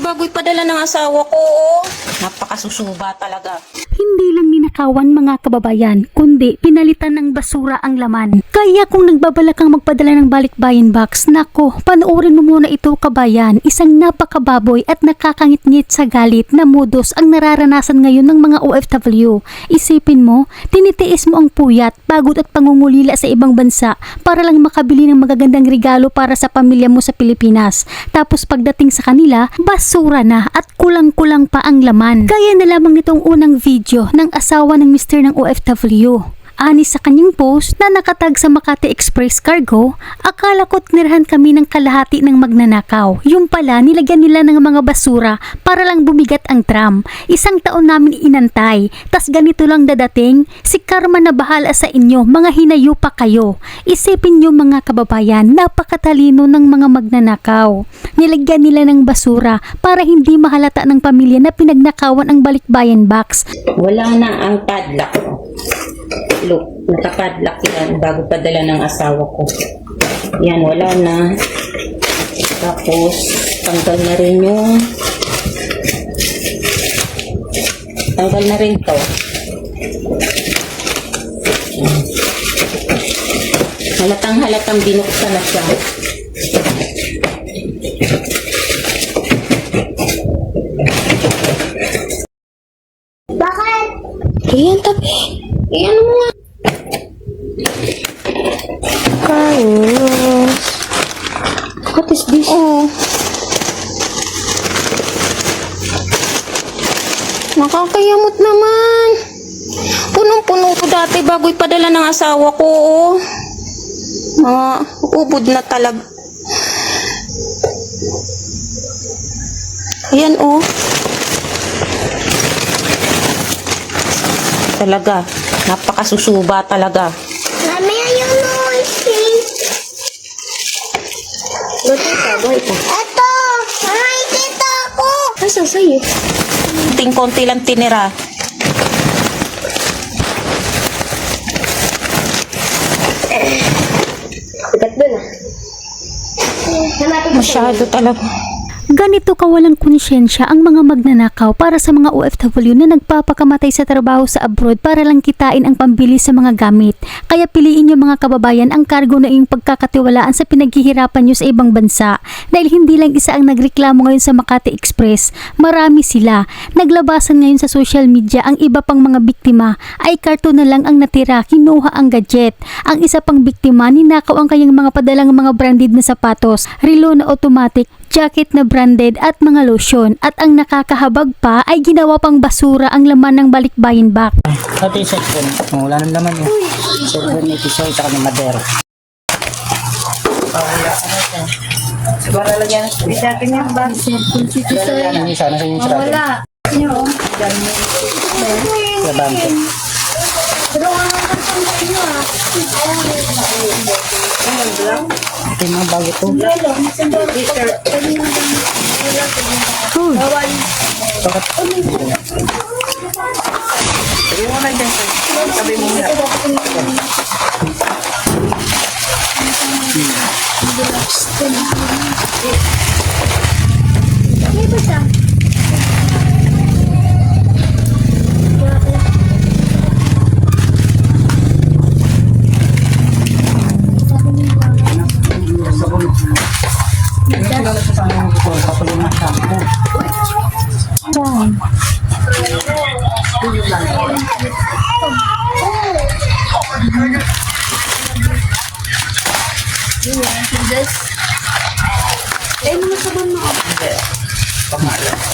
bago ipadala ng asawa ko. Oh. Napakasusuba talaga. Hindi lang ninakawan mga kababayan, kundi pinalitan ng basura ang laman. Kaya kung nagbabalak kang magpadala ng balikbayan box, nako, panoorin mo muna ito kabayan. Isang napakababoy at nakakangit-ngit sa galit na modus ang nararanasan ngayon ng mga OFW. Isipin mo, tinitiis mo ang puyat, pagod at pangungulila sa ibang bansa para lang makabili ng magagandang regalo para sa pamilya mo sa Pilipinas. Tapos pagdating sa kanila, basura na at kulang-kulang pa ang laman. Kaya na lamang nitong unang video ng asawa ng Mr. ng OFW. Ani sa kanyang post na nakatag sa Makati Express Cargo, akala ko tinirahan kami ng kalahati ng magnanakaw. Yung pala, nilagyan nila ng mga basura para lang bumigat ang tram. 1 taon namin inantay, tas ganito lang dadating. Si karma na bahala sa inyo, mga hinayo pa kayo. Isipin nyo mga kababayan, napakatalino ng mga magnanakaw. Nilagyan nila ng basura para hindi mahalata ng pamilya na pinagnakawan ang balikbayan box. Wala na ang padlock. Look, nakapadlock yan bago padala ng asawa ko. Yan, wala na. Tapos, tanggal na rin yung tanggal na rin to. Halatang binuksan na siya. Bakit? Iyan, tabi. Iyan mo nga. Carlos. What is this? Oh. Nakakayamot naman. Punong-puno ko dati bago ipadala ng asawa ko. Oh. Mga ubod na talaga. Ayan, oh. Talaga. Napakasusuba talaga. Mami, yung noisy. Luto ka, buhay ka. Eto! May kita ako! Asa sa'yo? Konti lang tinira. Sigat doon ah. Masyado talaga. Ganito kawalang konsyensya ang mga magnanakaw para sa mga OFW na nagpapakamatay sa trabaho sa abroad para lang kitain ang pambili sa mga gamit. Kaya piliin nyo mga kababayan ang kargo na iyong pagkakatiwalaan sa pinaghihirapan nyo sa ibang bansa. Dahil hindi lang isa ang nagreklamo ngayon sa Makati Express, marami sila. Naglabasan ngayon sa social media ang iba pang mga biktima ay karton na lang ang natira, kinuha ang gadget. Ang isa pang biktima, ninakaw ang kanyang mga padalang mga branded na sapatos, relo na automatic, jacket na branded at mga lotion, at ang nakakahabag pa ay ginawa pang basura ang laman ng balikbayan box. Ito yung cellphone. Wala nang laman yun. Cellphone ni Tisoy, tsaka ni Madero. Siguro lalagyan sa akin yung bag. Ano yung sana sa yung sarado? Wala. Sa bangko. Ito yung mga bago to. Bakit? Sabi mo na dyan. Sabi mo na.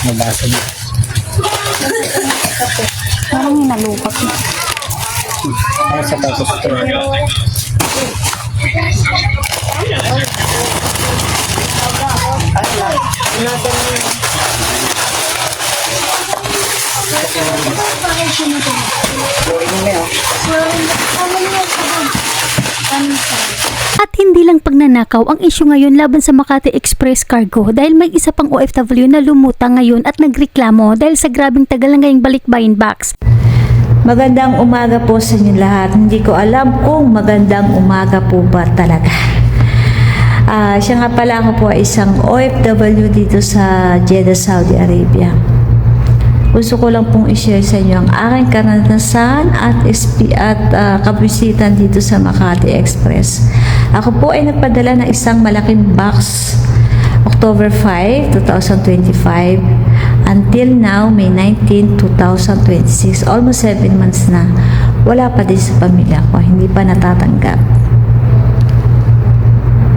Nabasa niya. Parang nalupak na. Ay, sa tapos ito. At hindi lang pagnanakaw ang isyu ngayon laban sa Makati Express Cargo dahil may isa pang OFW na lumutang ngayon at nagreklamo dahil sa grabing tagal ng ngayong balikbayan box. Magandang umaga po sa inyo lahat. Hindi ko alam kung magandang umaga po ba talaga. Siya nga pala, ako po ay isang OFW dito sa Jeddah, Saudi Arabia. Gusto ko lang pong i-share sa inyo ang aking karanasan at kabisitan dito sa Makati Express. Ako po ay nagpadala ng isang malaking box October 5, 2025 until now, May 19, 2026. Almost 7 months na. Wala pa din sa pamilya ko. Hindi pa natatanggap.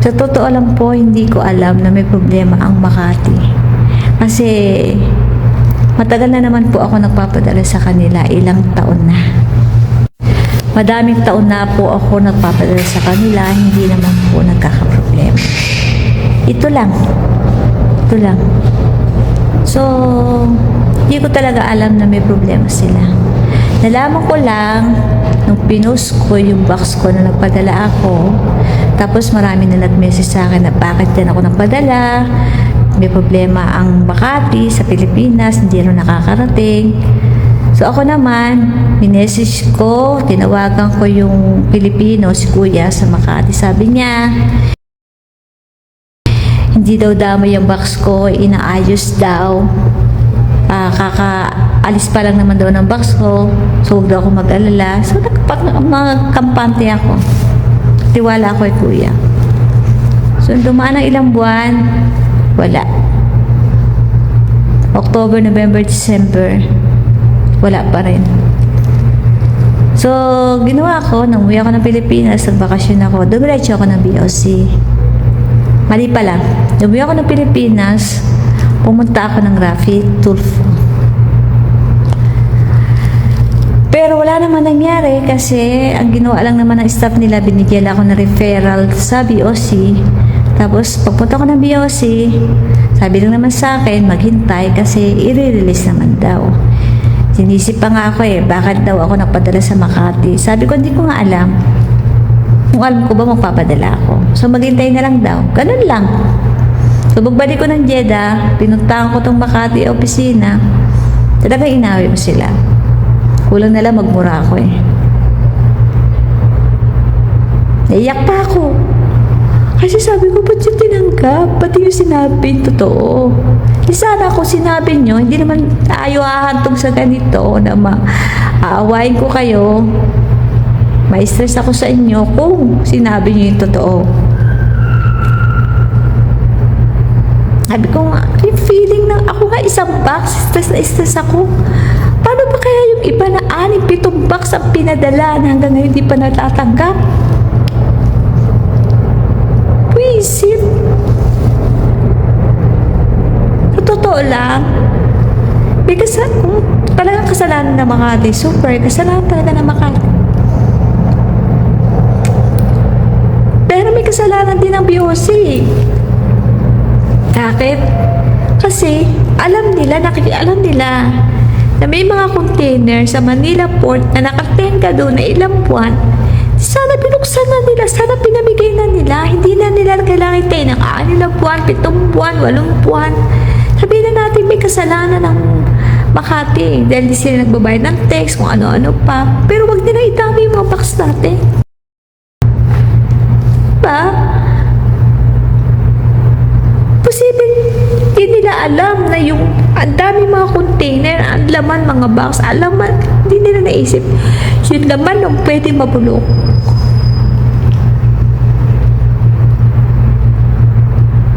Sa totoo lang po, hindi ko alam na may problema ang Makati. Kasi matagal na naman po ako nagpapadala sa kanila, ilang taon na. Madaming taon na po ako nagpapadala sa kanila, hindi naman po nagkakaproblema. Ito lang. So, hindi ko talaga alam na may problema sila. Nalaman ko lang nung pinost ko yung box ko na nagpadala ako. Tapos marami na nag-message sa akin na bakit din ako nagpadala. May problema ang Makati sa Pilipinas, hindi rin nakakarating. So ako naman, minessage ko, tinawagan ko yung Pilipino, si Kuya sa Makati. Sabi niya, hindi daw damay yung box ko, inaayos daw. Kakaalis pa lang naman daw ng box ko, so huwag daw ako mag-alala. So magkampante ako. Tiwala ako kay Kuya. So dumaan ng ilang buwan, wala. October, November, December, wala pa rin. So, ginawa ko, nang umuwi ako ng Pilipinas, nagbakasyon ako, dumiretso ako ng BOC. Mali pala. Nung umuwi ako ng Pilipinas, pumunta ako ng Rafi Tulfo. Pero wala naman nangyari kasi ang ginawa lang naman ng staff nila, binigyan ako ng referral sa BOC. Tapos, pagpunta ko ng BOC, sabi lang naman sa akin, maghintay kasi i-release naman daw. Sinisip pa nga ako bakit daw ako nagpadala sa Makati. Sabi ko, hindi ko nga alam. Kung alam ko ba, magpapadala ako. So, maghintay na lang daw. Ganun lang. So, pagbalik ko ng Jeddah, pinuntahan ko tong Makati opisina, talagang inaway mo sila. Kulang na lang magmura ako Naiyak pa ako. Kasi sabi ko, ba't yung tinanggap? Pati yung sinabi, totoo. Sana ako sinabi nyo, hindi naman tayo ahantong sa ganito na aawain ko kayo. Ma-stress ako sa inyo kung sinabi nyo yung totoo. Sabi ko nga, yung feeling na ako nga isang box, stress na stress ako. Paano ba kaya yung iba na 6-7 box ang pinadala na hanggang ngayon hindi pa natatanggap? Puisit. Sa totoo lang, may talagang kasalanan ng Makati. Super, kasalanan talaga ng Makati. Pero may kasalanan din ng BOC. Bakit? Kasi alam nila na may mga container sa Manila Port na nakatenga doon na ilang buwan. Sana binuksan na nila, sana pinamigay na nila. Hindi na nila kailangan tayo ng 6 buwan, 7 buwan, 8 buwan. Sabihin na natin may kasalanan ng Makati dahil di sila nagbabayad ng tax, kung ano-ano pa. Pero wag nila itami yung mga box natin. Diba? Posible hindi nila alam na yung ang dami mga container, ang laman mga box, hindi nila naisip yung laman nung pwede mabulok.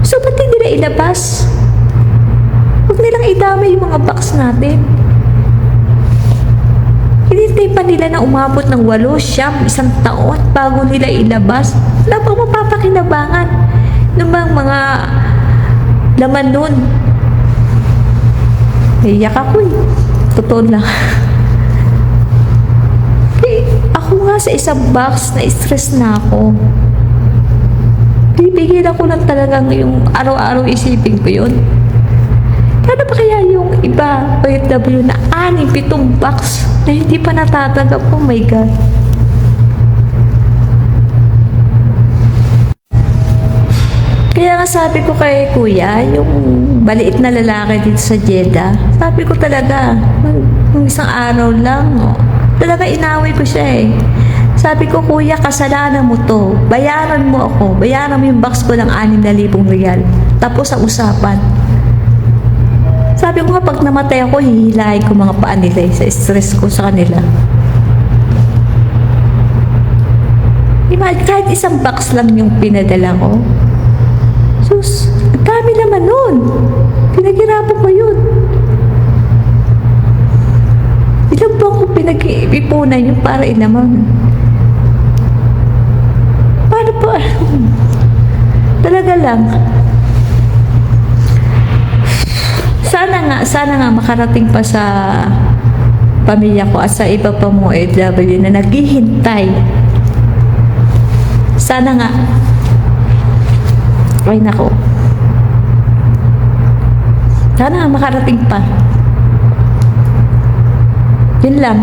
So ba't hindi nila ilabas? Huwag nilang idamay yung mga box natin. Hinintay pa nila na umabot ng 8, 1 taon bago nila ilabas. Wala pang mapapakinabangan ng mga laman nun. Naiyak ako Totoo lang. Ako nga sa isang box na stress na ako. Bibigyan ako ng talagang yung araw-araw isipin ko yun. Paano ba kaya yung iba, OFW na 6-7 box na hindi pa natatanggap? Oh my God. Kaya nga sabi ko kay Kuya, yung maliit na lalaki dito sa Jeddah, sabi ko talaga, yung isang araw lang, talaga inaway ko siya Sabi ko, kuya, kasalanan mo to. Bayaran mo ako. Bayaran mo yung box ko ng 6,000 riyal. Tapos ang usapan. Sabi ko nga, pag namatay ako, hihilahin ko mga paa nila sa stress ko sa kanila. Imagine, kahit isang box lang yung pinadala ko. Sus, ang dami naman nun. Pinaghirapan ko yun. Ilang ba ko pinag-ipunan yun para inaman? Paano po? Talaga lang. Sana nga makarating pa sa pamilya ko at sa iba pa mo OFW na naghihintay. Sana nga. Ay nako. Sana nga makarating pa. Yun lang.